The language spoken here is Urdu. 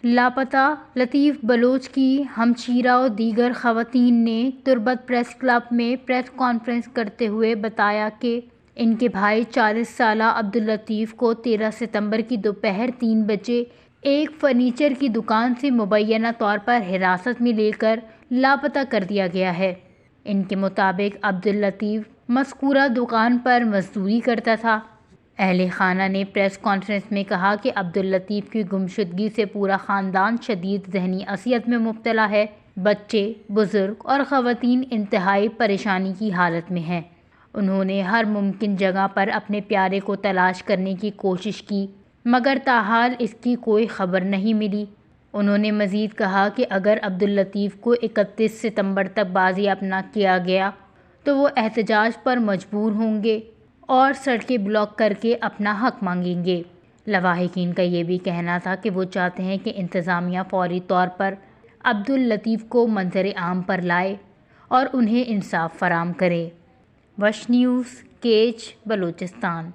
لاپتہ لطیف بلوچ کی ہمشیرہ و دیگر خواتین نے تربت پریس کلب میں پریس کانفرنس کرتے ہوئے بتایا کہ ان کے بھائی 40 سالہ عبداللطیف کو 13 ستمبر کی دوپہر 3 بجے ایک فرنیچر کی دکان سے مبینہ طور پر حراست میں لے کر لاپتہ کر دیا گیا ہے۔ ان کے مطابق عبداللطیف مذکورہ دکان پر مزدوری کرتا تھا۔ اہل خانہ نے پریس کانفرنس میں کہا کہ عبداللطیف کی گمشدگی سے پورا خاندان شدید ذہنی اذیت میں مبتلا ہے۔ بچے، بزرگ اور خواتین انتہائی پریشانی کی حالت میں ہیں۔ انہوں نے ہر ممکن جگہ پر اپنے پیارے کو تلاش کرنے کی کوشش کی مگر تاحال اس کی کوئی خبر نہیں ملی۔ انہوں نے مزید کہا کہ اگر عبداللطیف کو 31 ستمبر تک بازیاب نہ کیا گیا تو وہ احتجاج پر مجبور ہوں گے اور سڑکیں بلاک کر کے اپنا حق مانگیں گے۔ لواحقین کا یہ بھی کہنا تھا کہ وہ چاہتے ہیں کہ انتظامیہ فوری طور پر عبداللطیف کو منظر عام پر لائے اور انہیں انصاف فراہم کرے۔ وش نیوز، کیچ، بلوچستان۔